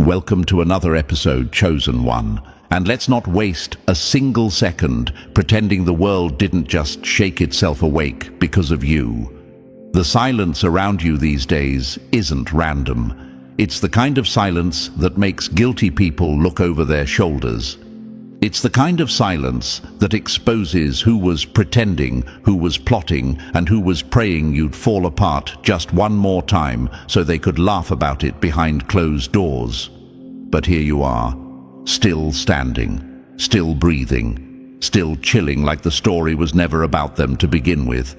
Welcome to another episode, Chosen One. And let's not waste a single second pretending the world didn't just shake itself awake because of you. The silence around you these days isn't random. It's the kind of silence that makes guilty people look over their shoulders. It's the kind of silence that exposes who was pretending, who was plotting, and who was praying you'd fall apart just one more time so they could laugh about it behind closed doors. But here you are, still standing, still breathing, still chilling like the story was never about them to begin with.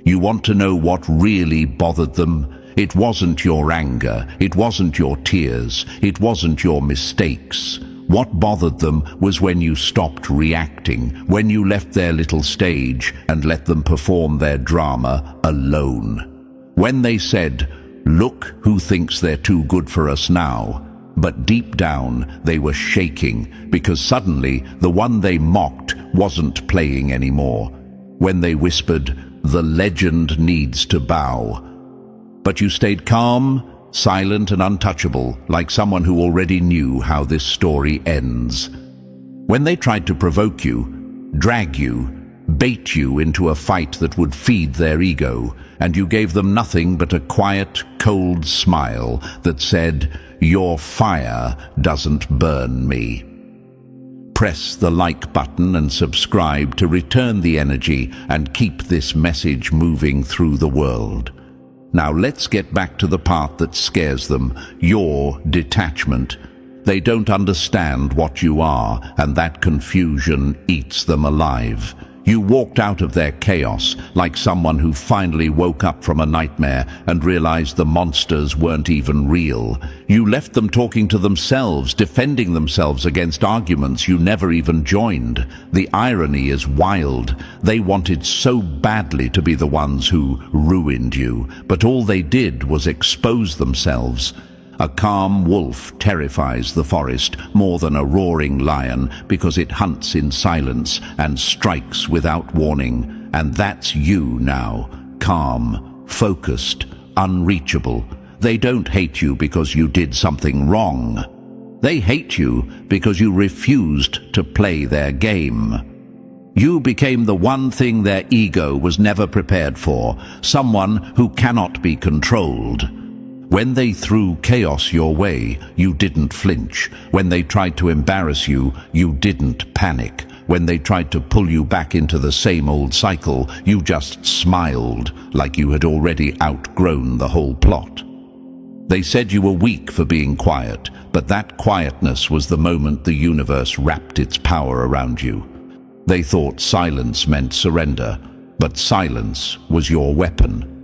You want to know what really bothered them? It wasn't your anger, it wasn't your tears, it wasn't your mistakes. What bothered them was when you stopped reacting, when you left their little stage and let them perform their drama alone. When they said, "Look who thinks they're too good for us now," but deep down they were shaking because suddenly the one they mocked wasn't playing anymore. When they whispered, "The legend needs to bow." But you stayed calm, silent and untouchable, like someone who already knew how this story ends. When they tried to provoke you, drag you, bait you into a fight that would feed their ego, and you gave them nothing but a quiet, cold smile that said, "Your fire doesn't burn me." Press the like button and subscribe to return the energy and keep this message moving through the world. Now let's get back to the part that scares them, your detachment. They don't understand what you are, and that confusion eats them alive. You walked out of their chaos like someone who finally woke up from a nightmare and realized the monsters weren't even real. You left them talking to themselves, defending themselves against arguments you never even joined. The irony is wild. They wanted so badly to be the ones who ruined you, but all they did was expose themselves. A calm wolf terrifies the forest more than a roaring lion because it hunts in silence and strikes without warning. And that's you now, calm, focused, unreachable. They don't hate you because you did something wrong. They hate you because you refused to play their game. You became the one thing their ego was never prepared for, someone who cannot be controlled. When they threw chaos your way, you didn't flinch. When they tried to embarrass you, you didn't panic. When they tried to pull you back into the same old cycle, you just smiled, like you had already outgrown the whole plot. They said you were weak for being quiet, but that quietness was the moment the universe wrapped its power around you. They thought silence meant surrender, but silence was your weapon.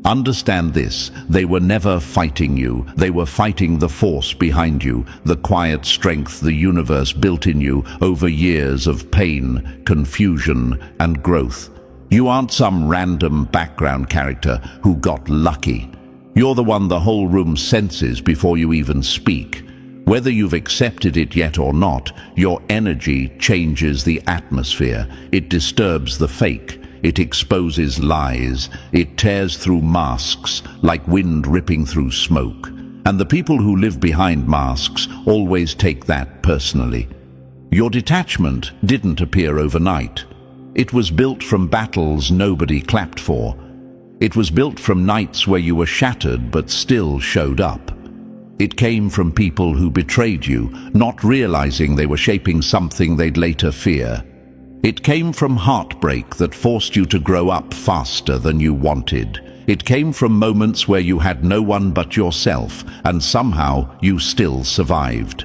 Understand this, they were never fighting you, they were fighting the force behind you, the quiet strength the universe built in you over years of pain, confusion, and growth. You aren't some random background character who got lucky. You're the one the whole room senses before you even speak. Whether you've accepted it yet or not, your energy changes the atmosphere. It disturbs the fake. It exposes lies. It tears through masks like wind ripping through smoke. And the people who live behind masks always take that personally. Your detachment didn't appear overnight. It was built from battles nobody clapped for. It was built from nights where you were shattered but still showed up. It came from people who betrayed you, not realizing they were shaping something they'd later fear. It came from heartbreak that forced you to grow up faster than you wanted. It came from moments where you had no one but yourself, and somehow you still survived.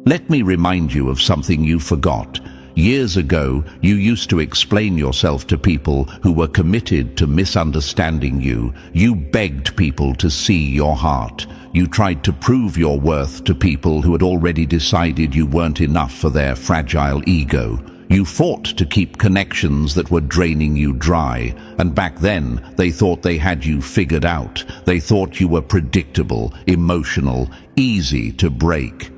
Let me remind you of something you forgot. Years ago, you used to explain yourself to people who were committed to misunderstanding you. You begged people to see your heart. You tried to prove your worth to people who had already decided you weren't enough for their fragile ego. You fought to keep connections that were draining you dry, and back then they thought they had you figured out. They thought you were predictable, emotional, easy to break.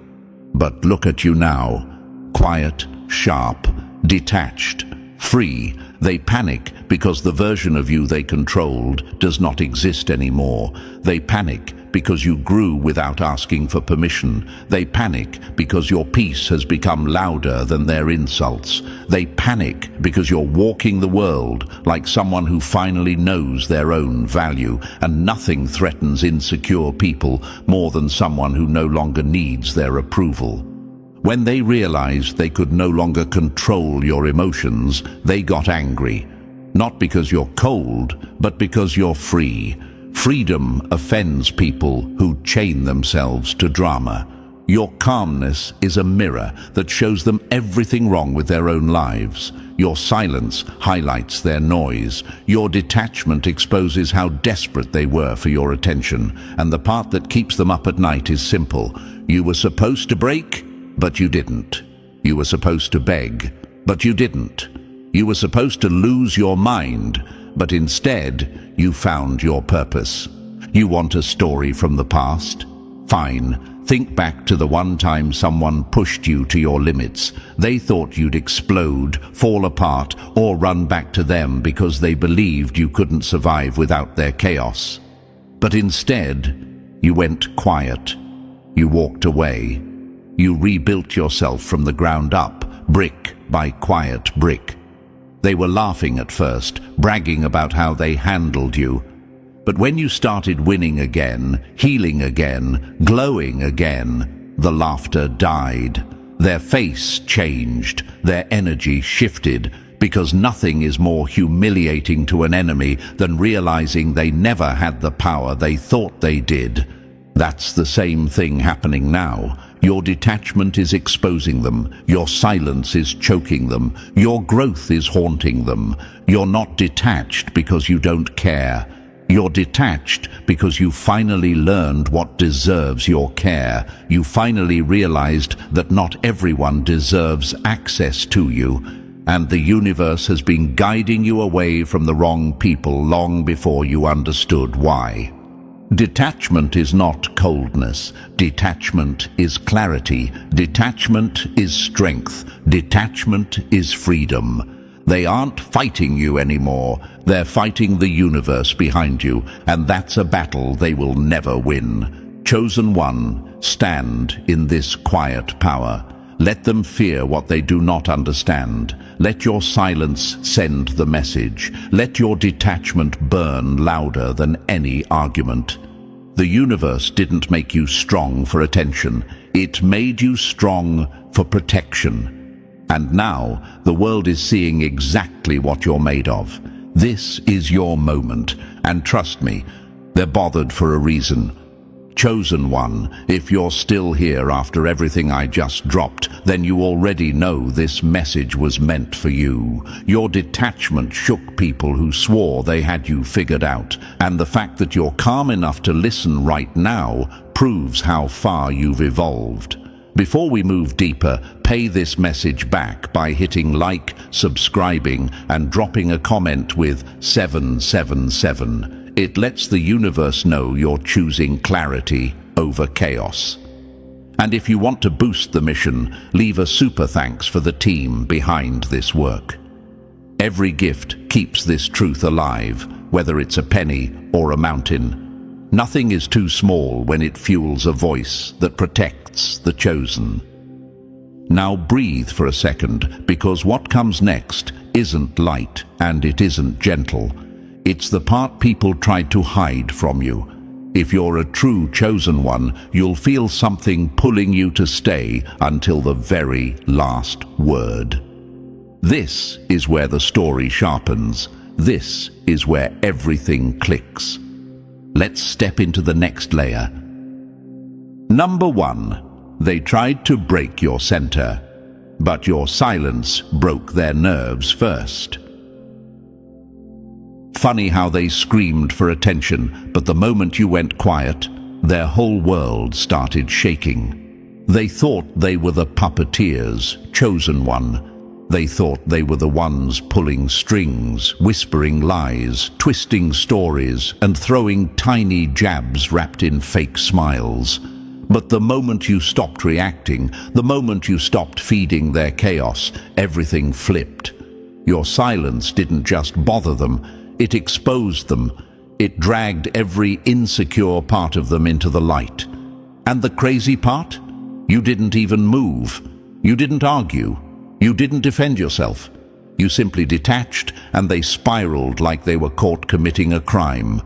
But look at you now, quiet, sharp, detached, free. They panic because the version of you they controlled does not exist anymore. They panic because you grew without asking for permission. They panic because your peace has become louder than their insults. They panic because you're walking the world like someone who finally knows their own value, and nothing threatens insecure people more than someone who no longer needs their approval. When they realized they could no longer control your emotions, they got angry. Not because you're cold, but because you're free. Freedom offends people who chain themselves to drama. Your calmness is a mirror that shows them everything wrong with their own lives. Your silence highlights their noise. Your detachment exposes how desperate they were for your attention. And the part that keeps them up at night is simple. You were supposed to break, but you didn't. You were supposed to beg, but you didn't. You were supposed to lose your mind, but instead you found your purpose. You want a story from the past? Fine. Think back to the one time someone pushed you to your limits. They thought you'd explode, fall apart, or run back to them because they believed you couldn't survive without their chaos. But instead, you went quiet. You walked away. You rebuilt yourself from the ground up, brick by quiet brick. They were laughing at first, bragging about how they handled you. But when you started winning again, healing again, glowing again, the laughter died. Their face changed, their energy shifted, because nothing is more humiliating to an enemy than realizing they never had the power they thought they did. That's the same thing happening now. Your detachment is exposing them. Your silence is choking them. Your growth is haunting them. You're not detached because you don't care. You're detached because you finally learned what deserves your care. You finally realized that not everyone deserves access to you, and the universe has been guiding you away from the wrong people long before you understood why. Detachment is not coldness. Detachment is clarity. Detachment is strength. Detachment is freedom. They aren't fighting you anymore. They're fighting the universe behind you, and that's a battle they will never win. Chosen one, stand in this quiet power. Let them fear what they do not understand. Let your silence send the message. Let your detachment burn louder than any argument. The universe didn't make you strong for attention. It made you strong for protection. And now, the world is seeing exactly what you're made of. This is your moment, and trust me, they're bothered for a reason. Chosen one, if you're still here after everything I just dropped, then you already know this message was meant for you. Your detachment shook people who swore they had you figured out, and the fact that you're calm enough to listen right now proves how far you've evolved. Before we move deeper, pay this message back by hitting like, subscribing, and dropping a comment with 777. It lets the universe know you're choosing clarity over chaos. And if you want to boost the mission, leave a super thanks for the team behind this work. Every gift keeps this truth alive, whether it's a penny or a mountain. Nothing is too small when it fuels a voice that protects the chosen. Now breathe for a second, because what comes next isn't light and it isn't gentle. It's the part people tried to hide from you. If you're a true chosen one, you'll feel something pulling you to stay until the very last word. This is where the story sharpens. This is where everything clicks. Let's step into the next layer. Number 1, they tried to break your center, but your silence broke their nerves first. Funny how they screamed for attention, but the moment you went quiet, their whole world started shaking. They thought they were the puppeteers, chosen one. They thought they were the ones pulling strings, whispering lies, twisting stories, and throwing tiny jabs wrapped in fake smiles. But the moment you stopped reacting, the moment you stopped feeding their chaos, everything flipped. Your silence didn't just bother them, it exposed them. It dragged every insecure part of them into the light. And the crazy part? You didn't even move. You didn't argue. You didn't defend yourself. You simply detached, and they spiraled like they were caught committing a crime.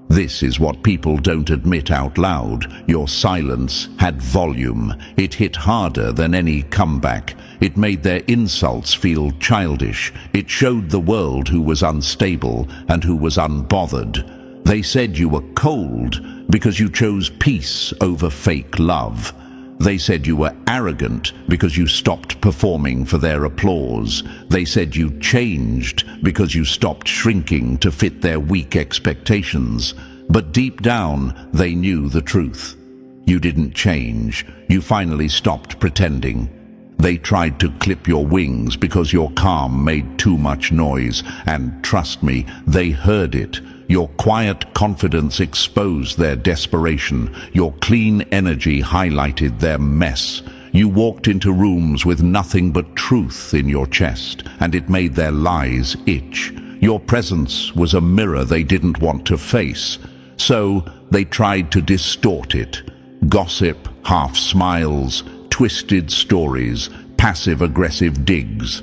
This is what people don't admit out loud. Your silence had volume. It hit harder than any comeback. It made their insults feel childish. It showed the world who was unstable and who was unbothered. They said you were cold because you chose peace over fake love. They said you were arrogant because you stopped performing for their applause. They said you changed because you stopped shrinking to fit their weak expectations. But deep down, they knew the truth. You didn't change. You finally stopped pretending. They tried to clip your wings because your calm made too much noise. And trust me, they heard it. Your quiet confidence exposed their desperation. Your clean energy highlighted their mess. You walked into rooms with nothing but truth in your chest, and it made their lies itch. Your presence was a mirror they didn't want to face. So they tried to distort it. Gossip, half smiles, twisted stories, passive-aggressive digs.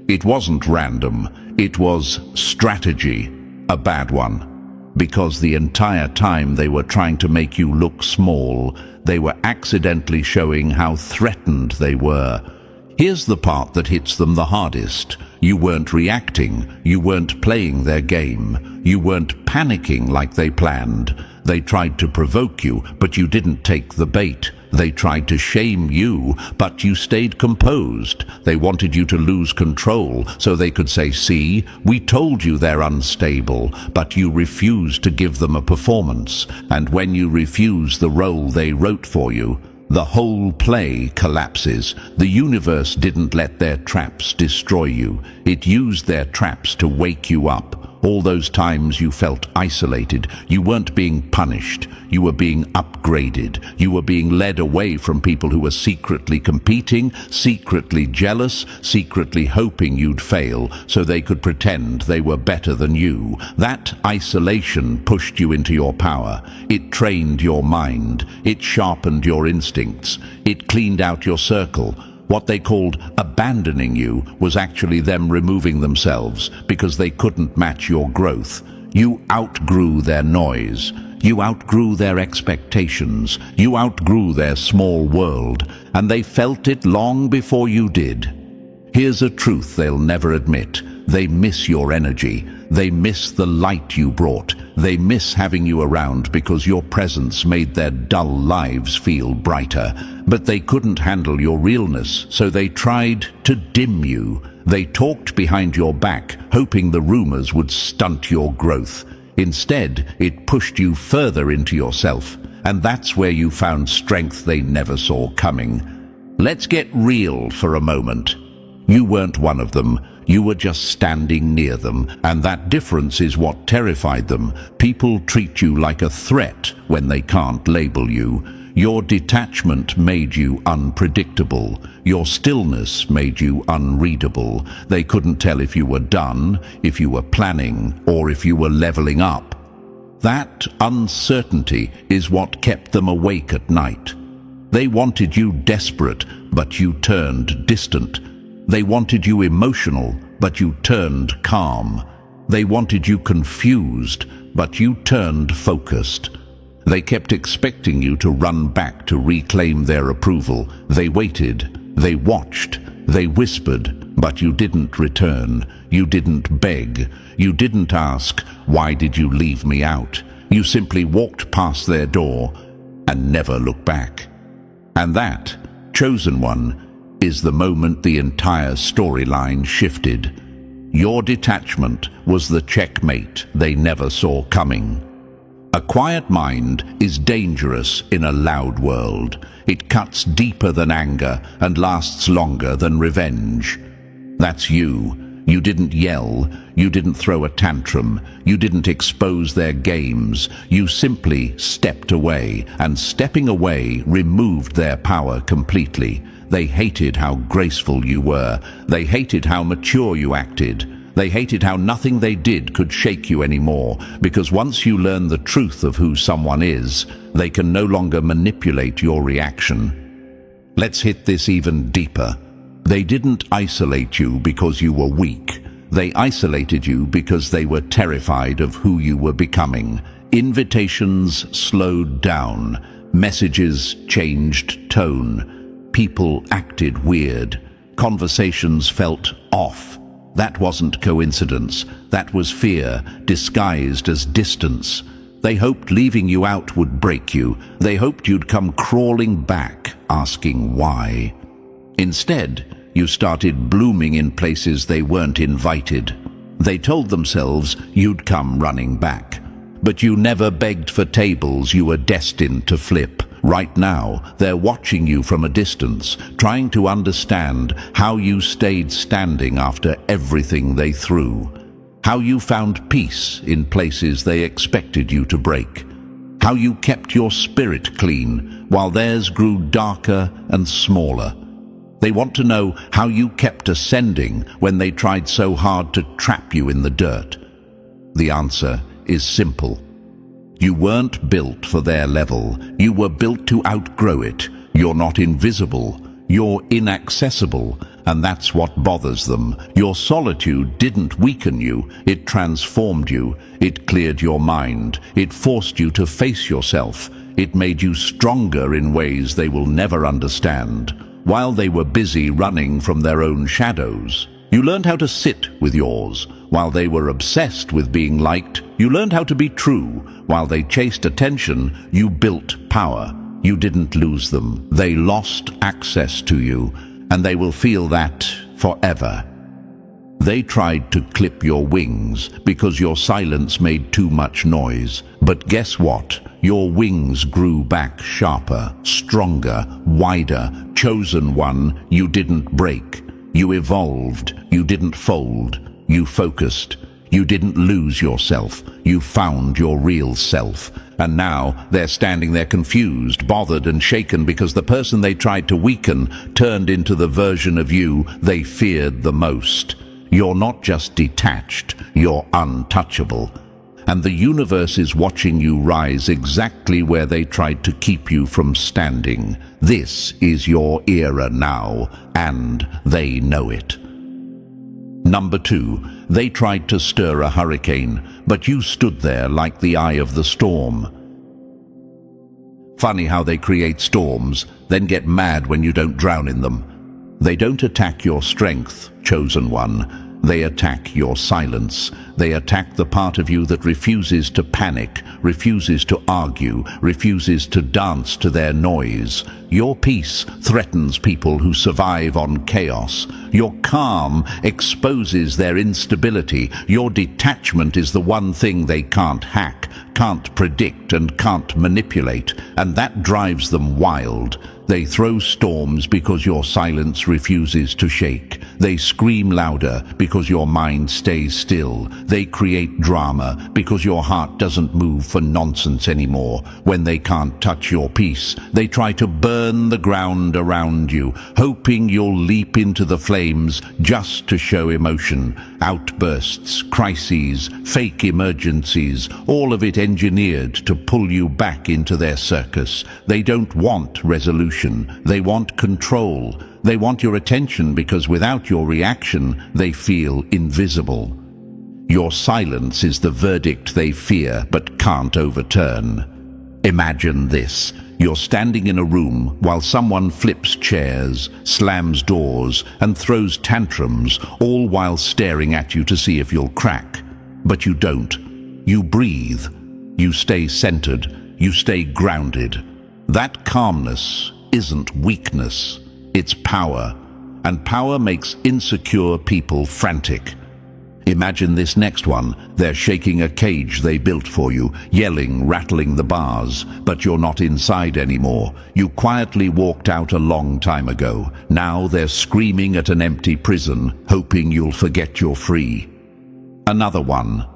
It wasn't random. It was strategy, a bad one. Because the entire time they were trying to make you look small, they were accidentally showing how threatened they were. Here's the part that hits them the hardest. You weren't reacting. You weren't playing their game. You weren't panicking like they planned. They tried to provoke you, but you didn't take the bait. They tried to shame you, but you stayed composed. They wanted you to lose control so they could say, "See, we told you they're unstable," but you refused to give them a performance. And when you refuse the role they wrote for you, the whole play collapses. The universe didn't let their traps destroy you. It used their traps to wake you up. All those times you felt isolated, you weren't being punished. You were being upgraded. You were being led away from people who were secretly competing, secretly jealous, secretly hoping you'd fail so they could pretend they were better than you. That isolation pushed you into your power. It trained your mind. It sharpened your instincts. It cleaned out your circle. What they called abandoning you was actually them removing themselves because they couldn't match your growth. You outgrew their noise. You outgrew their expectations. You outgrew their small world, and they felt it long before you did. Here's a truth they'll never admit. They miss your energy. They miss the light you brought. They miss having you around because your presence made their dull lives feel brighter. But they couldn't handle your realness, so they tried to dim you. They talked behind your back, hoping the rumors would stunt your growth. Instead, it pushed you further into yourself, and that's where you found strength they never saw coming. Let's get real for a moment. You weren't one of them. You were just standing near them, and that difference is what terrified them. People treat you like a threat when they can't label you. Your detachment made you unpredictable. Your stillness made you unreadable. They couldn't tell if you were done, if you were planning, or if you were leveling up. That uncertainty is what kept them awake at night. They wanted you desperate, but you turned distant. They wanted you emotional, but you turned calm. They wanted you confused, but you turned focused. They kept expecting you to run back to reclaim their approval. They waited, they watched, they whispered, but you didn't return. You didn't beg. You didn't ask, "Why did you leave me out?" You simply walked past their door and never looked back. And that, chosen one, is the moment the entire storyline shifted. Your detachment was the checkmate they never saw coming. A quiet mind is dangerous in a loud world. It cuts deeper than anger and lasts longer than revenge. That's you. You didn't yell. You didn't throw a tantrum. You didn't expose their games. You simply stepped away, and stepping away removed their power completely. They hated how graceful you were. They hated how mature you acted. They hated how nothing they did could shake you anymore, because once you learn the truth of who someone is, they can no longer manipulate your reaction. Let's hit this even deeper. They didn't isolate you because you were weak. They isolated you because they were terrified of who you were becoming. Invitations slowed down. Messages changed tone. People acted weird. Conversations felt off. That wasn't coincidence. That was fear, disguised as distance. They hoped leaving you out would break you. They hoped you'd come crawling back, asking why. Instead, you started blooming in places they weren't invited. They told themselves you'd come running back. But you never begged for tables you were destined to flip. Right now, they're watching you from a distance, trying to understand how you stayed standing after everything they threw. How you found peace in places they expected you to break. How you kept your spirit clean while theirs grew darker and smaller. They want to know how you kept ascending when they tried so hard to trap you in the dirt. The answer is simple. You weren't built for their level. You were built to outgrow it. You're not invisible. You're inaccessible, and that's what bothers them. Your solitude didn't weaken you. It transformed you. It cleared your mind. It forced you to face yourself. It made you stronger in ways they will never understand. While they were busy running from their own shadows, you learned how to sit with yours. While they were obsessed with being liked, you learned how to be true. While they chased attention, you built power. You didn't lose them. They lost access to you, and they will feel that forever. They tried to clip your wings because your silence made too much noise. But guess what? Your wings grew back sharper, stronger, wider. Chosen one, you didn't break. You evolved. You didn't fold. You focused. You didn't lose yourself. You found your real self. And now they're standing there confused, bothered and shaken because the person they tried to weaken turned into the version of you they feared the most. You're not just detached, you're untouchable. And the universe is watching you rise exactly where they tried to keep you from standing. This is your era now, and they know it. Number 2, they tried to stir a hurricane, but you stood there like the eye of the storm. Funny how they create storms, then get mad when you don't drown in them. They don't attack your strength, chosen one. They attack your silence. They attack the part of you that refuses to panic, refuses to argue, refuses to dance to their noise. Your peace threatens people who survive on chaos. Your calm exposes their instability. Your detachment is the one thing they can't hack, can't predict, and can't manipulate, and that drives them wild. They throw storms because your silence refuses to shake. They scream louder because your mind stays still. They create drama because your heart doesn't move for nonsense anymore. When they can't touch your peace, they try to burn the ground around you, hoping you'll leap into the flames just to show emotion. Outbursts, crises, fake emergencies, all of it engineered to pull you back into their circus. They don't want resolution. They want control. They want your attention because without your reaction, they feel invisible. Your silence is the verdict they fear but can't overturn. Imagine this. You're standing in a room while someone flips chairs, slams doors, and throws tantrums, all while staring at you to see if you'll crack. But you don't. You breathe. You stay centered. You stay grounded. That calmness isn't weakness, it's power. And power makes insecure people frantic. Imagine this next one. They're shaking a cage they built for you, yelling, rattling the bars, but you're not inside anymore. You quietly walked out a long time ago. Now they're screaming at an empty prison, hoping you'll forget you're free. Another one.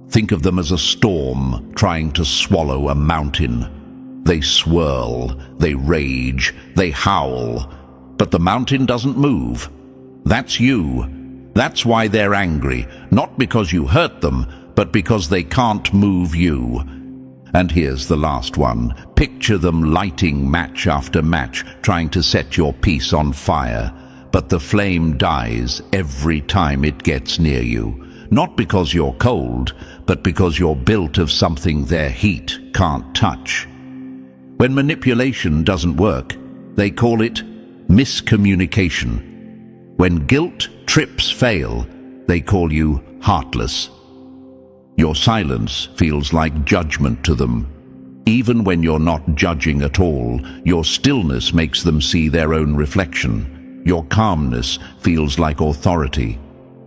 Think of them as a storm trying to swallow a mountain. They swirl, they rage, they howl, but the mountain doesn't move. That's you. That's why they're angry, not because you hurt them, but because they can't move you. And here's the last one. Picture them lighting match after match, trying to set your peace on fire. But the flame dies every time it gets near you. Not because you're cold, but because you're built of something their heat can't touch. When manipulation doesn't work, they call it miscommunication. When guilt trips fail, they call you heartless. Your silence feels like judgment to them. Even when you're not judging at all, your stillness makes them see their own reflection. Your calmness feels like authority.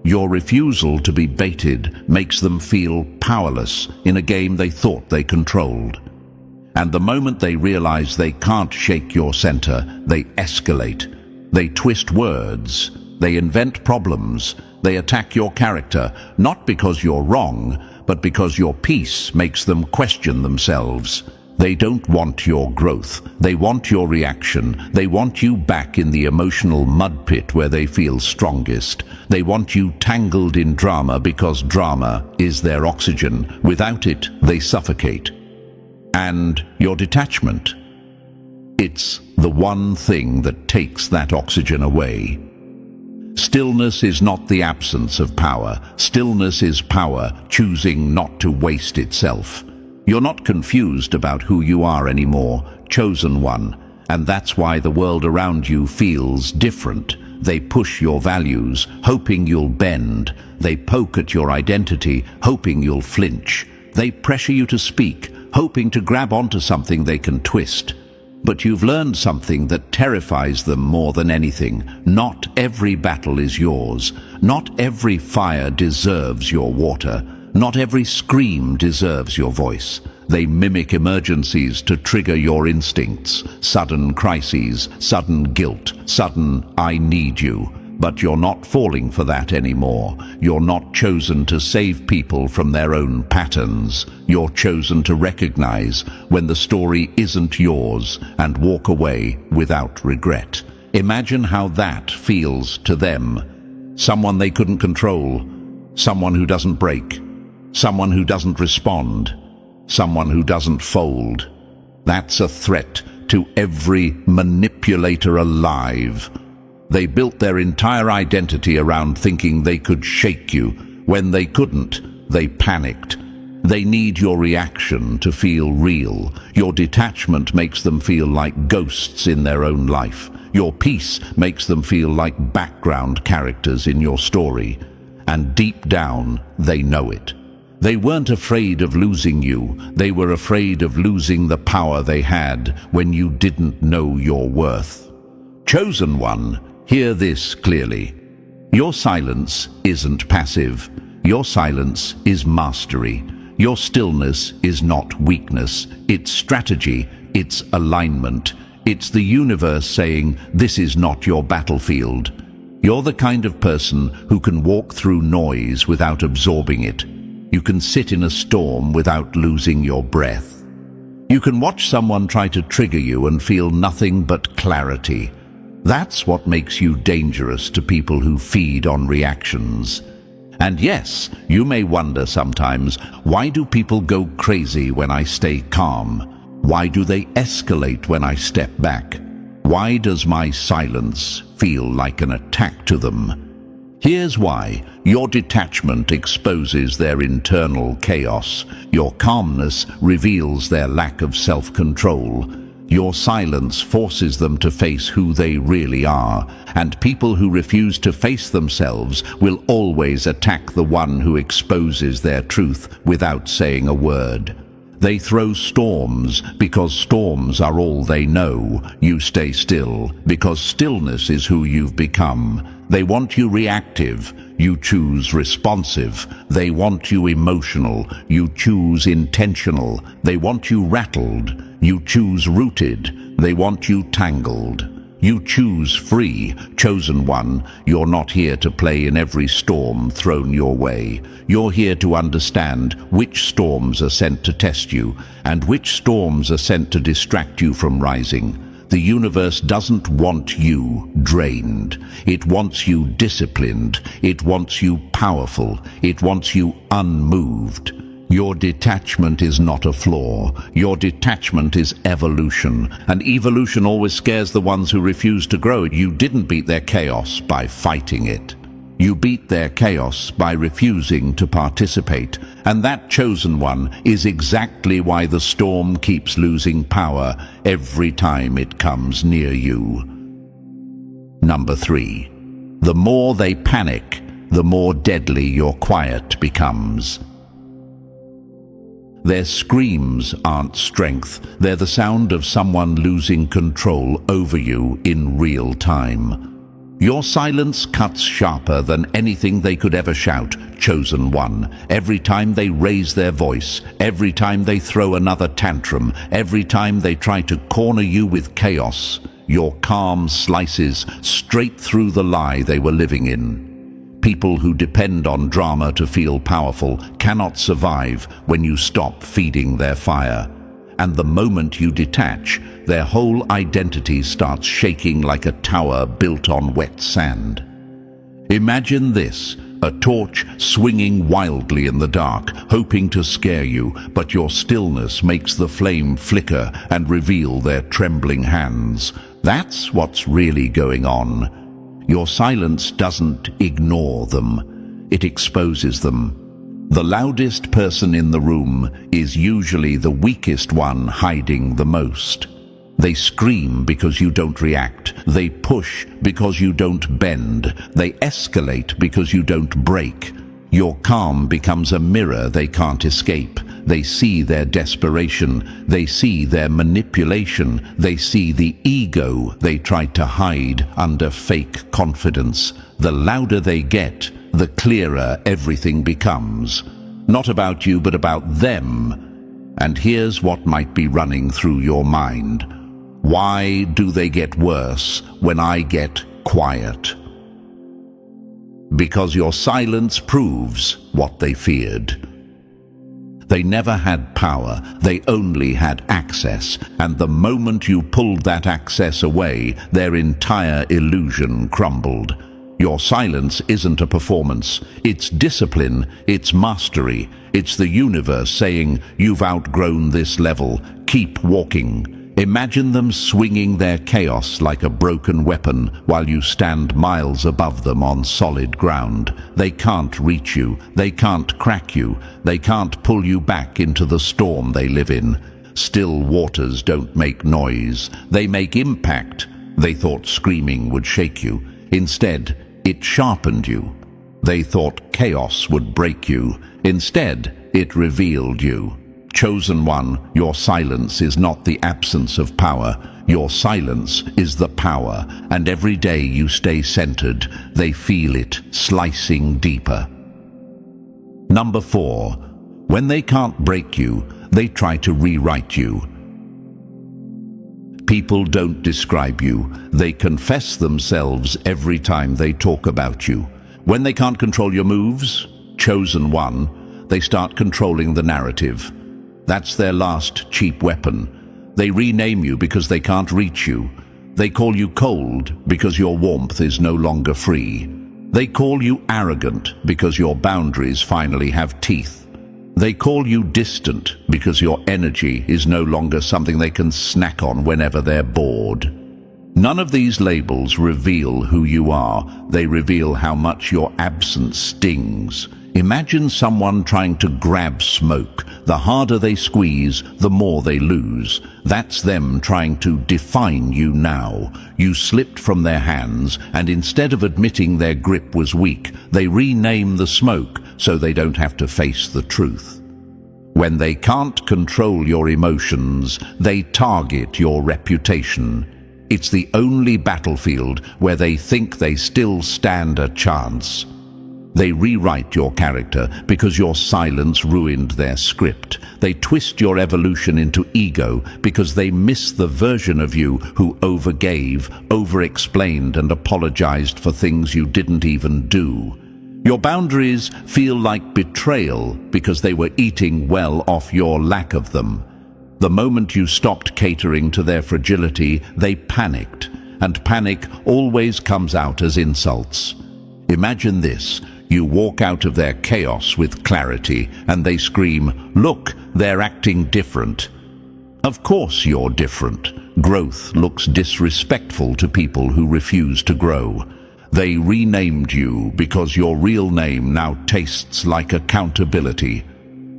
Your refusal to be baited makes them feel powerless in a game they thought they controlled. And the moment they realize they can't shake your center, they escalate. They twist words. They invent problems. They attack your character, not because you're wrong, but because your peace makes them question themselves. They don't want your growth. They want your reaction. They want you back in the emotional mud pit where they feel strongest. They want you tangled in drama because drama is their oxygen. Without it, they suffocate. And your detachment. It's the one thing that takes that oxygen away. Stillness is not the absence of power. Stillness is power choosing not to waste itself. You're not confused about who you are anymore, chosen one, and that's why the world around you feels different. They push your values, hoping you'll bend. They poke at your identity, hoping you'll flinch. They pressure you to speak, hoping to grab onto something they can twist. But you've learned something that terrifies them more than anything. Not every battle is yours. Not every fire deserves your water. Not every scream deserves your voice. They mimic emergencies to trigger your instincts. Sudden crises, sudden guilt, sudden "I need you." But you're not falling for that anymore. You're not chosen to save people from their own patterns. You're chosen to recognize when the story isn't yours and walk away without regret. Imagine how that feels to them. Someone they couldn't control. Someone who doesn't break. Someone who doesn't respond. Someone who doesn't fold. That's a threat to every manipulator alive. They built their entire identity around thinking they could shake you. When they couldn't, they panicked. They need your reaction to feel real. Your detachment makes them feel like ghosts in their own life. Your peace makes them feel like background characters in your story. And deep down, they know it. They weren't afraid of losing you. They were afraid of losing the power they had when you didn't know your worth. Chosen one, hear this clearly. Your silence isn't passive. Your silence is mastery. Your stillness is not weakness. It's strategy. It's alignment. It's the universe saying, this is not your battlefield. You're the kind of person who can walk through noise without absorbing it. You can sit in a storm without losing your breath. You can watch someone try to trigger you and feel nothing but clarity. That's what makes you dangerous to people who feed on reactions. And yes, you may wonder sometimes, why do people go crazy when I stay calm? Why do they escalate when I step back? Why does my silence feel like an attack to them? Here's why. Your detachment exposes their internal chaos. Your calmness reveals their lack of self-control. Your silence forces them to face who they really are, and people who refuse to face themselves will always attack the one who exposes their truth without saying a word. They throw storms because storms are all they know. You stay still because stillness is who you've become. They want you reactive. You choose responsive. They want you emotional. You choose intentional. They want you rattled. You choose rooted. They want you tangled. You choose free, chosen one. You're not here to play in every storm thrown your way. You're here to understand which storms are sent to test you and which storms are sent to distract you from rising. The universe doesn't want you drained. It wants you disciplined. It wants you powerful. It wants you unmoved. Your detachment is not a flaw. Your detachment is evolution. And evolution always scares the ones who refuse to grow. You didn't beat their chaos by fighting it. You beat their chaos by refusing to participate. And that chosen one is exactly why the storm keeps losing power every time it comes near you. Number 3. The more they panic, the more deadly your quiet becomes. Their screams aren't strength. They're the sound of someone losing control over you in real time. Your silence cuts sharper than anything they could ever shout, chosen one. Every time they raise their voice, every time they throw another tantrum, every time they try to corner you with chaos, your calm slices straight through the lie they were living in. People who depend on drama to feel powerful cannot survive when you stop feeding their fire. And the moment you detach, their whole identity starts shaking like a tower built on wet sand. Imagine this, a torch swinging wildly in the dark, hoping to scare you, but your stillness makes the flame flicker and reveal their trembling hands. That's what's really going on. Your silence doesn't ignore them, it exposes them. The loudest person in the room is usually the weakest one hiding the most. They scream because you don't react. They push because you don't bend. They escalate because you don't break. Your calm becomes a mirror they can't escape. They see their desperation. They see their manipulation. They see the ego they tried to hide under fake confidence. The louder they get, the clearer everything becomes. Not about you, but about them. And here's what might be running through your mind. Why do they get worse when I get quiet? Because your silence proves what they feared. They never had power, they only had access, and the moment you pulled that access away, their entire illusion crumbled. Your silence isn't a performance, it's discipline, it's mastery, it's the universe saying, you've outgrown this level, keep walking. Imagine them swinging their chaos like a broken weapon while you stand miles above them on solid ground. They can't reach you, they can't crack you, they can't pull you back into the storm they live in. Still waters don't make noise, they make impact. They thought screaming would shake you. Instead, it sharpened you. They thought chaos would break you. Instead, it revealed you. Chosen one, your silence is not the absence of power. Your silence is the power, and every day you stay centered, they feel it slicing deeper. Number 4. When they can't break you, they try to rewrite you. People don't describe you, they confess themselves every time they talk about you. When they can't control your moves, chosen one, they start controlling the narrative. That's their last cheap weapon. They rename you because they can't reach you. They call you cold because your warmth is no longer free. They call you arrogant because your boundaries finally have teeth. They call you distant because your energy is no longer something they can snack on whenever they're bored. None of these labels reveal who you are. They reveal how much your absence stings. Imagine someone trying to grab smoke. The harder they squeeze, the more they lose. That's them trying to define you now. You slipped from their hands, and instead of admitting their grip was weak, they rename the smoke so they don't have to face the truth. When they can't control your emotions, they target your reputation. It's the only battlefield where they think they still stand a chance. They rewrite your character because your silence ruined their script. They twist your evolution into ego because they miss the version of you who overgave, over-explained, and apologized for things you didn't even do. Your boundaries feel like betrayal because they were eating well off your lack of them. The moment you stopped catering to their fragility, they panicked, and panic always comes out as insults. Imagine this. You walk out of their chaos with clarity, and they scream, "Look, they're acting different." Of course you're different. Growth looks disrespectful to people who refuse to grow. They renamed you because your real name now tastes like accountability.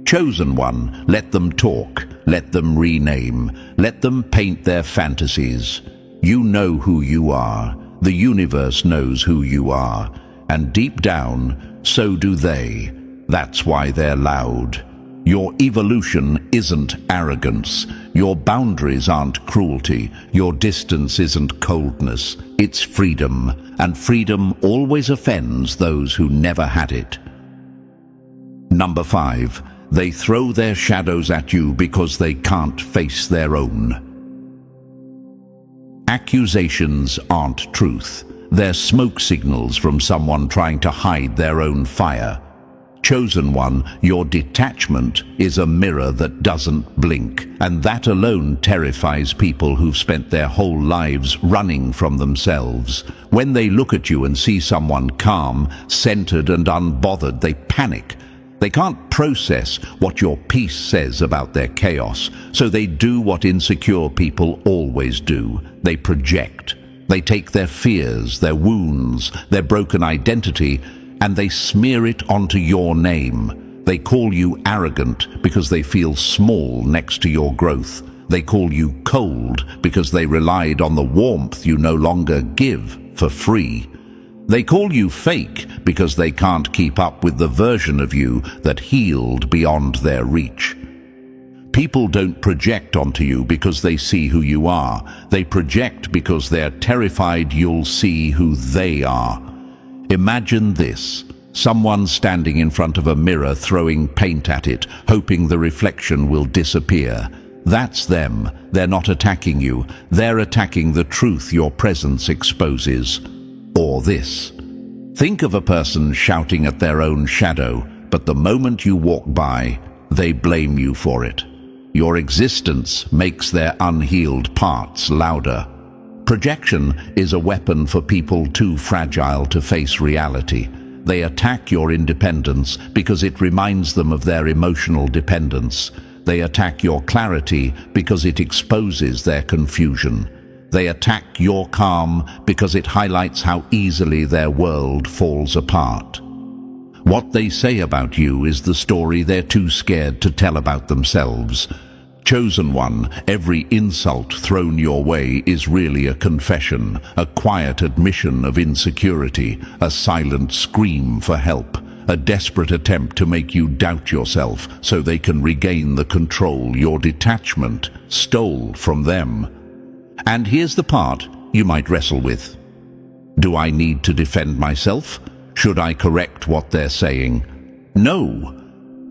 Chosen one, let them talk, let them rename, let them paint their fantasies. You know who you are. The universe knows who you are. And deep down, so do they. That's why they're loud. Your evolution isn't arrogance. Your boundaries aren't cruelty. Your distance isn't coldness. It's freedom. And freedom always offends those who never had it. Number 5. They throw their shadows at you because they can't face their own. Accusations aren't truth. They're smoke signals from someone trying to hide their own fire. Chosen one, your detachment is a mirror that doesn't blink, and that alone terrifies people who've spent their whole lives running from themselves. When they look at you and see someone calm, centered and unbothered, they panic. They can't process what your peace says about their chaos, so they do what insecure people always do. They project. They take their fears, their wounds, their broken identity, and they smear it onto your name. They call you arrogant because they feel small next to your growth. They call you cold because they relied on the warmth you no longer give for free. They call you fake because they can't keep up with the version of you that healed beyond their reach. People don't project onto you because they see who you are. They project because they're terrified you'll see who they are. Imagine this. Someone standing in front of a mirror throwing paint at it, hoping the reflection will disappear. That's them. They're not attacking you. They're attacking the truth your presence exposes. Or this. Think of a person shouting at their own shadow, but the moment you walk by, they blame you for it. Your existence makes their unhealed parts louder. Projection is a weapon for people too fragile to face reality. They attack your independence because it reminds them of their emotional dependence. They attack your clarity because it exposes their confusion. They attack your calm because it highlights how easily their world falls apart. What they say about you is the story they're too scared to tell about themselves. Chosen one, every insult thrown your way is really a confession, a quiet admission of insecurity, a silent scream for help, a desperate attempt to make you doubt yourself so they can regain the control your detachment stole from them. And here's the part you might wrestle with. Do I need to defend myself? Should I correct what they're saying? No.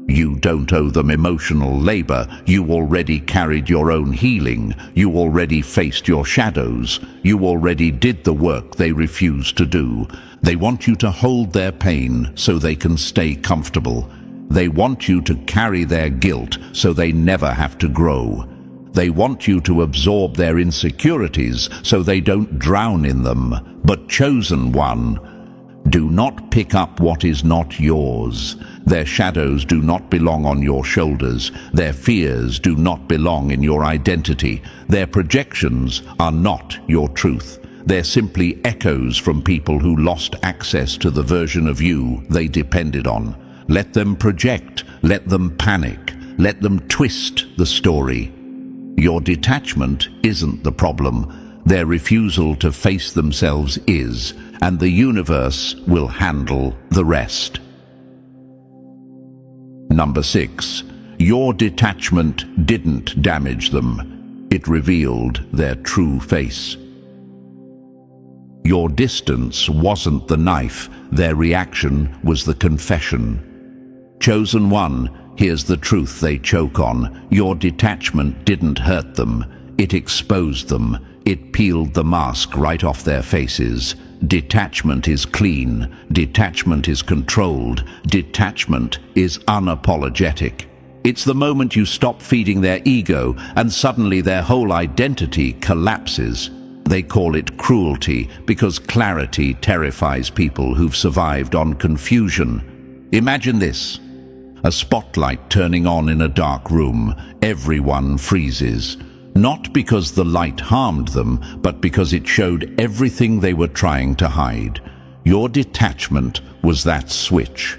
You don't owe them emotional labor. You already carried your own healing. You already faced your shadows. You already did the work they refuse to do. They want you to hold their pain so they can stay comfortable. They want you to carry their guilt so they never have to grow. They want you to absorb their insecurities so they don't drown in them. But chosen one, do not pick up what is not yours. Their shadows do not belong on your shoulders. Their fears do not belong in your identity. Their projections are not your truth. They're simply echoes from people who lost access to the version of you they depended on. Let them project. Let them panic. Let them twist the story. Your detachment isn't the problem. Their refusal to face themselves is, and the universe will handle the rest. Number 6. Your detachment didn't damage them. It revealed their true face. Your distance wasn't the knife. Their reaction was the confession. Chosen one, here's the truth they choke on. Your detachment didn't hurt them. It exposed them. It peeled the mask right off their faces. Detachment is clean. Detachment is controlled. Detachment is unapologetic. It's the moment you stop feeding their ego and suddenly their whole identity collapses. They call it cruelty because clarity terrifies people who've survived on confusion. Imagine this: a spotlight turning on in a dark room. Everyone freezes. Not because the light harmed them, but because it showed everything they were trying to hide. Your detachment was that switch.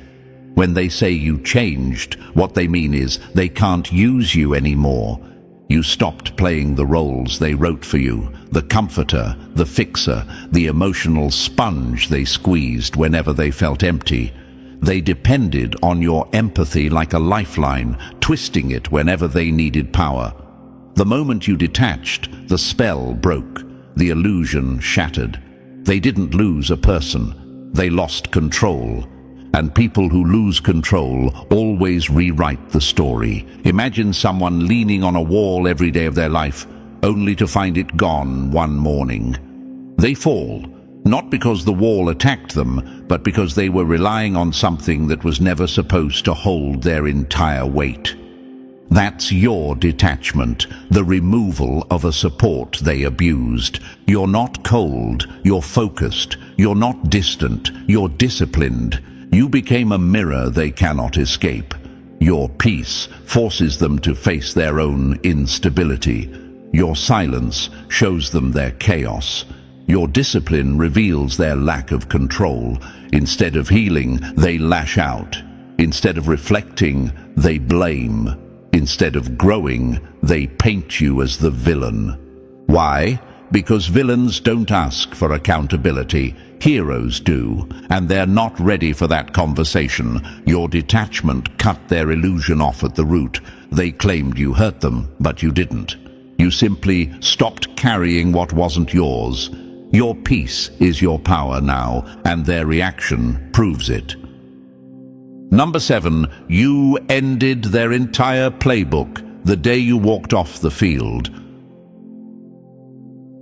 When they say you changed, what they mean is they can't use you anymore. You stopped playing the roles they wrote for you, the comforter, the fixer, the emotional sponge they squeezed whenever they felt empty. They depended on your empathy like a lifeline, twisting it whenever they needed power. The moment you detached, the spell broke, the illusion shattered. They didn't lose a person, they lost control. And people who lose control always rewrite the story. Imagine someone leaning on a wall every day of their life, only to find it gone one morning. They fall, not because the wall attacked them, but because they were relying on something that was never supposed to hold their entire weight. That's your detachment, the removal of a support they abused. You're not cold, you're focused, you're not distant, you're disciplined. You became a mirror they cannot escape. Your peace forces them to face their own instability. Your silence shows them their chaos. Your discipline reveals their lack of control. Instead of healing, they lash out. Instead of reflecting, they blame. Instead of growing, they paint you as the villain. Why? Because villains don't ask for accountability. Heroes do, and they're not ready for that conversation. Your detachment cut their illusion off at the root. They claimed you hurt them, but you didn't. You simply stopped carrying what wasn't yours. Your peace is your power now, and their reaction proves it. Number 7, you ended their entire playbook the day you walked off the field.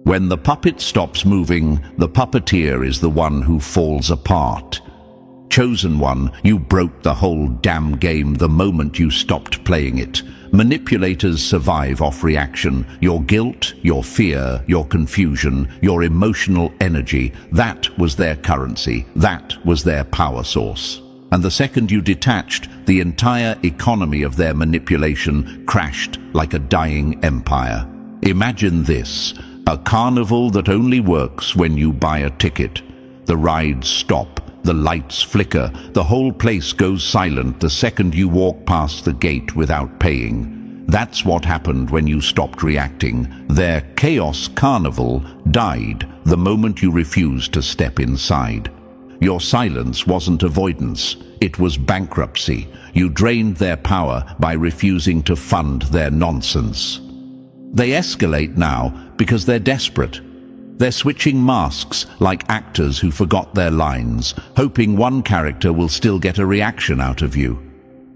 When the puppet stops moving, the puppeteer is the one who falls apart. Chosen one, you broke the whole damn game the moment you stopped playing it. Manipulators survive off reaction. Your guilt, your fear, your confusion, your emotional energy, that was their currency. That was their power source. And the second you detached, the entire economy of their manipulation crashed like a dying empire. Imagine this: a carnival that only works when you buy a ticket. The rides stop, the lights flicker, the whole place goes silent the second you walk past the gate without paying. That's what happened when you stopped reacting. Their chaos carnival died the moment you refused to step inside. Your silence wasn't avoidance, it was bankruptcy. You drained their power by refusing to fund their nonsense. They escalate now because they're desperate. They're switching masks like actors who forgot their lines, hoping one character will still get a reaction out of you.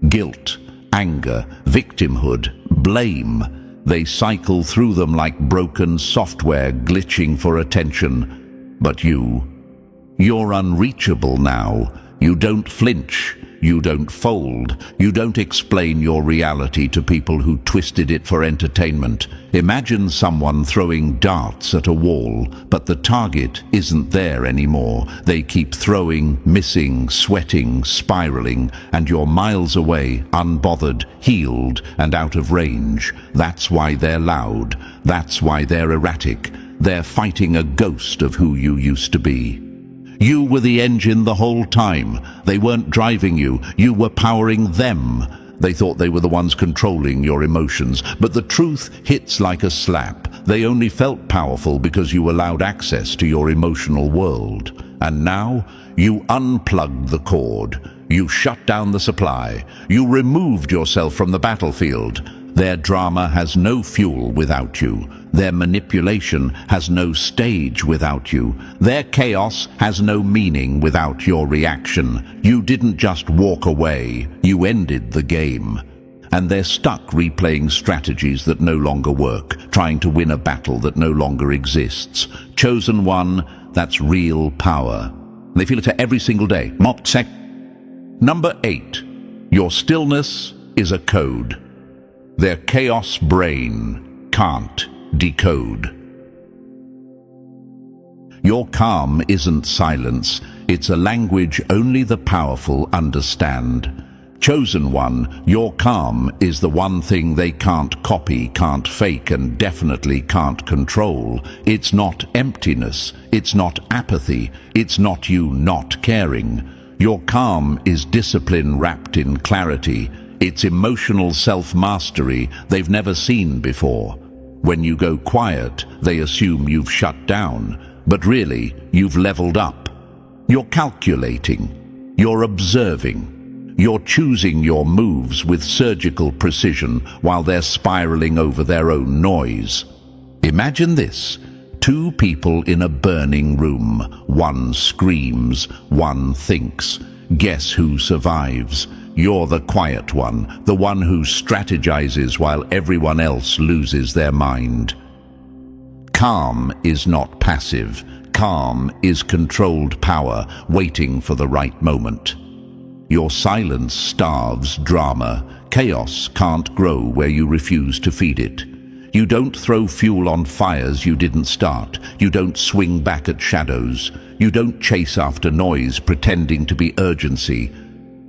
Guilt, anger, victimhood, blame. They cycle through them like broken software glitching for attention. But you're unreachable now. You don't flinch. You don't fold. You don't explain your reality to people who twisted it for entertainment. Imagine someone throwing darts at a wall, but the target isn't there anymore. They keep throwing, missing, sweating, spiraling, and you're miles away, unbothered, healed, and out of range. That's why they're loud. That's why they're erratic. They're fighting a ghost of who you used to be. You were the engine the whole time. They weren't driving you. You were powering them. They thought they were the ones controlling your emotions, but the truth hits like a slap. They only felt powerful because you allowed access to your emotional world. And now, you unplugged the cord. You shut down the supply. You removed yourself from the battlefield. Their drama has no fuel without you. Their manipulation has no stage without you. Their chaos has no meaning without your reaction. You didn't just walk away, you ended the game. And they're stuck replaying strategies that no longer work, trying to win a battle that no longer exists. Chosen one, that's real power. They feel it every single day. Number 8, your stillness is a code. Their chaos brain can't decode. Your calm isn't silence, it's a language only the powerful understand. Chosen one, your calm is the one thing they can't copy, can't fake, and definitely can't control. It's not emptiness, it's not apathy, it's not you not caring. Your calm is discipline wrapped in clarity. It's emotional self-mastery they've never seen before. When you go quiet, they assume you've shut down, but really, you've leveled up. You're calculating, you're observing. You're choosing your moves with surgical precision while they're spiraling over their own noise. Imagine this: two people in a burning room. One screams, one thinks. Guess who survives? You're the quiet one, the one who strategizes while everyone else loses their mind. Calm is not passive. Calm is controlled power, waiting for the right moment. Your silence starves drama. Chaos can't grow where you refuse to feed it. You don't throw fuel on fires you didn't start. You don't swing back at shadows. You don't chase after noise pretending to be urgency.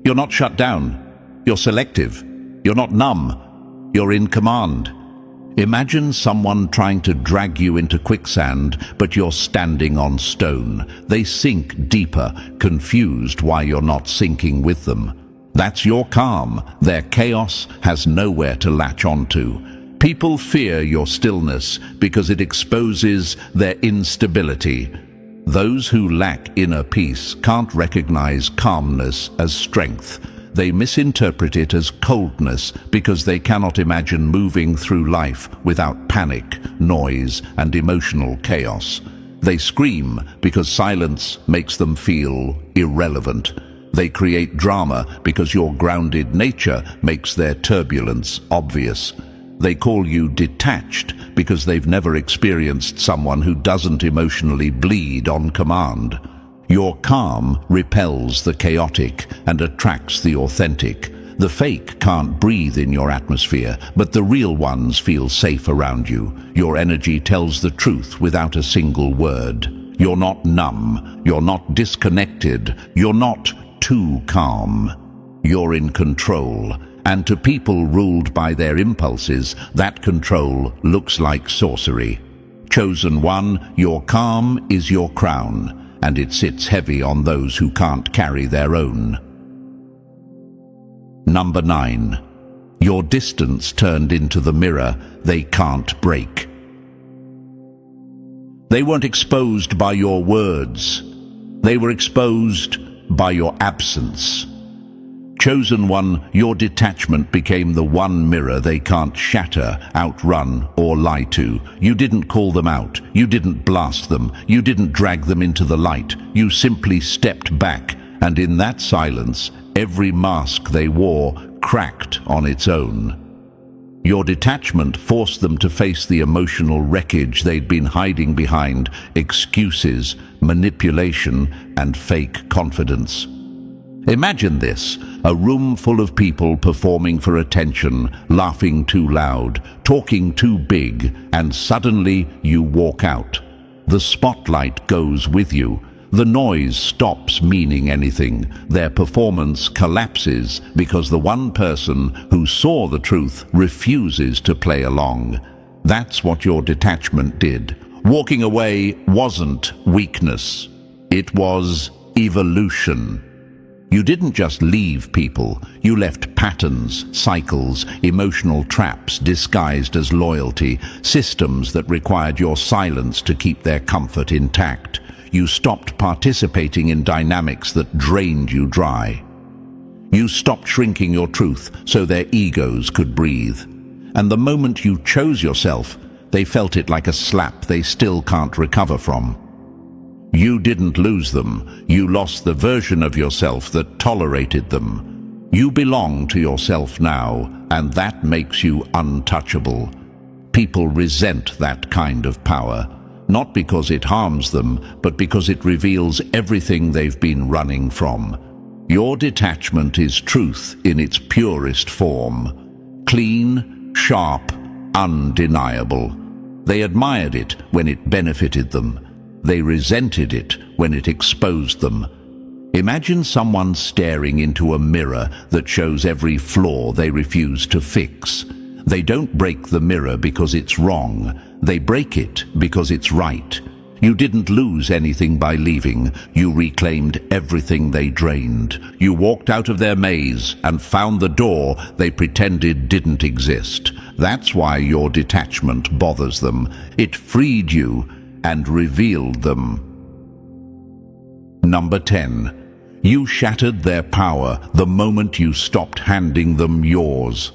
You're not shut down. You're selective. You're not numb. You're in command. Imagine someone trying to drag you into quicksand, but you're standing on stone. They sink deeper, confused why you're not sinking with them. That's your calm. Their chaos has nowhere to latch onto. People fear your stillness because it exposes their instability. Those who lack inner peace can't recognize calmness as strength. They misinterpret it as coldness because they cannot imagine moving through life without panic, noise, and emotional chaos. They scream because silence makes them feel irrelevant. They create drama because your grounded nature makes their turbulence obvious. They call you detached because they've never experienced someone who doesn't emotionally bleed on command. Your calm repels the chaotic and attracts the authentic. The fake can't breathe in your atmosphere, but the real ones feel safe around you. Your energy tells the truth without a single word. You're not numb. You're not disconnected. You're not too calm. You're in control. And to people ruled by their impulses, that control looks like sorcery. Chosen one, your calm is your crown, and it sits heavy on those who can't carry their own. Number 9. Your distance turned into the mirror they can't break. They weren't exposed by your words. They were exposed by your absence. Chosen one, your detachment became the one mirror they can't shatter, outrun, or lie to. You didn't call them out. You didn't blast them. You didn't drag them into the light. You simply stepped back, and in that silence, every mask they wore cracked on its own. Your detachment forced them to face the emotional wreckage they'd been hiding behind: excuses, manipulation, and fake confidence. Imagine this: a room full of people performing for attention, laughing too loud, talking too big, and suddenly you walk out. The spotlight goes with you. The noise stops meaning anything. Their performance collapses because the one person who saw the truth refuses to play along. That's what your detachment did. Walking away wasn't weakness. It was evolution. You didn't just leave people. You left patterns, cycles, emotional traps disguised as loyalty, systems that required your silence to keep their comfort intact. You stopped participating in dynamics that drained you dry. You stopped shrinking your truth so their egos could breathe. And the moment you chose yourself, they felt it like a slap they still can't recover from. You didn't lose them. You lost the version of yourself that tolerated them. You belong to yourself now, and that makes you untouchable. People resent that kind of power, not because it harms them, but because it reveals everything they've been running from. Your detachment is truth in its purest form. Clean, sharp, undeniable. They admired it when it benefited them. They resented it when it exposed them. Imagine someone staring into a mirror that shows every flaw they refuse to fix. They don't break the mirror because it's wrong. They break it because it's right. You didn't lose anything by leaving. You reclaimed everything they drained. You walked out of their maze and found the door they pretended didn't exist. That's why your detachment bothers them. It freed you and revealed them. Number 10. You shattered their power the moment you stopped handing them yours.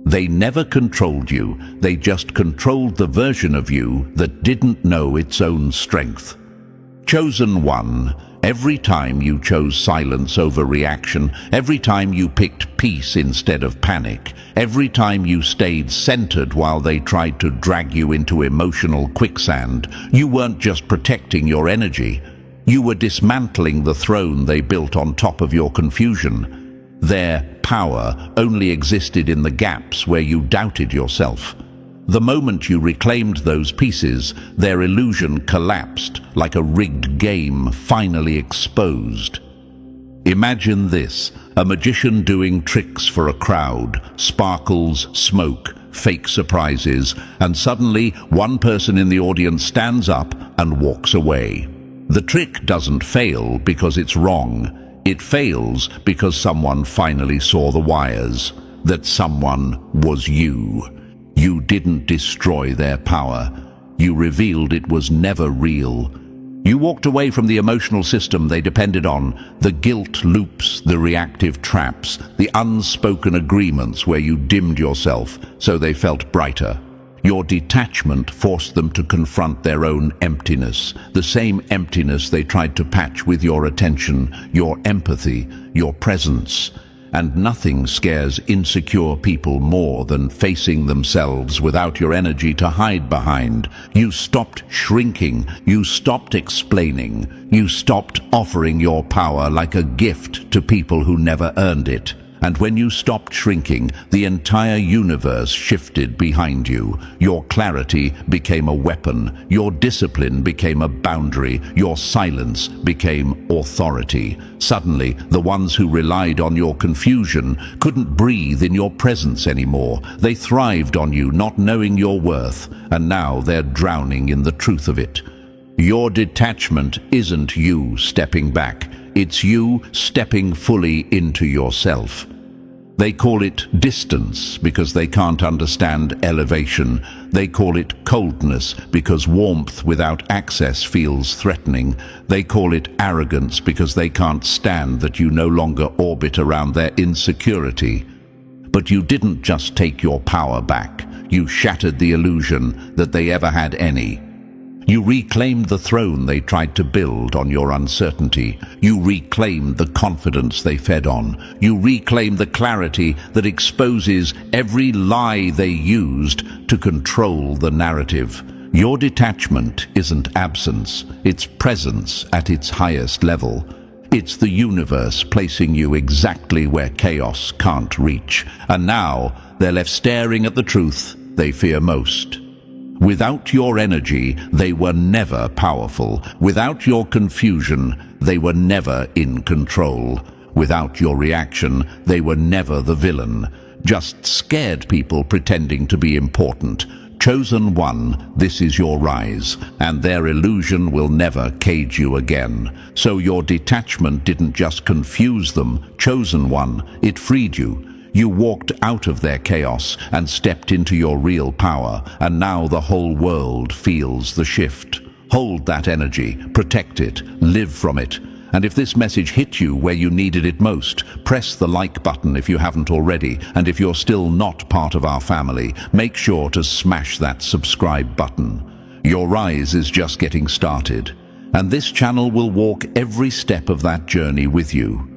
They never controlled you, they just controlled the version of you that didn't know its own strength. Chosen one, every time you chose silence over reaction, every time you picked peace instead of panic, every time you stayed centered while they tried to drag you into emotional quicksand, you weren't just protecting your energy, you were dismantling the throne they built on top of your confusion. Their power only existed in the gaps where you doubted yourself. The moment you reclaimed those pieces, their illusion collapsed like a rigged game finally exposed. Imagine this, a magician doing tricks for a crowd, sparkles, smoke, fake surprises, and suddenly one person in the audience stands up and walks away. The trick doesn't fail because it's wrong. It fails because someone finally saw the wires. That someone was you. You didn't destroy their power. You revealed it was never real. You walked away from the emotional system they depended on, the guilt loops, the reactive traps, the unspoken agreements where you dimmed yourself so they felt brighter. Your detachment forced them to confront their own emptiness, the same emptiness they tried to patch with your attention, your empathy, your presence. And nothing scares insecure people more than facing themselves without your energy to hide behind. You stopped shrinking, you stopped explaining, you stopped offering your power like a gift to people who never earned it. And when you stopped shrinking, the entire universe shifted behind you. Your clarity became a weapon, your discipline became a boundary, your silence became authority. Suddenly, the ones who relied on your confusion couldn't breathe in your presence anymore. They thrived on you, not knowing your worth, and now they're drowning in the truth of it. Your detachment isn't you stepping back. It's you stepping fully into yourself. They call it distance because they can't understand elevation. They call it coldness because warmth without access feels threatening. They call it arrogance because they can't stand that you no longer orbit around their insecurity. But you didn't just take your power back. You shattered the illusion that they ever had any. You reclaimed the throne they tried to build on your uncertainty. You reclaimed the confidence they fed on. You reclaimed the clarity that exposes every lie they used to control the narrative. Your detachment isn't absence, it's presence at its highest level. It's the universe placing you exactly where chaos can't reach. And now they're left staring at the truth they fear most. Without your energy, they were never powerful. Without your confusion, they were never in control. Without your reaction, they were never the villain. Just scared people pretending to be important. Chosen one, this is your rise, and their illusion will never cage you again. So your detachment didn't just confuse them. Chosen one, it freed you. You walked out of their chaos and stepped into your real power, and now the whole world feels the shift. Hold that energy, protect it, live from it. And if this message hit you where you needed it most, press the like button if you haven't already, and if you're still not part of our family, make sure to smash that subscribe button. Your rise is just getting started, and this channel will walk every step of that journey with you.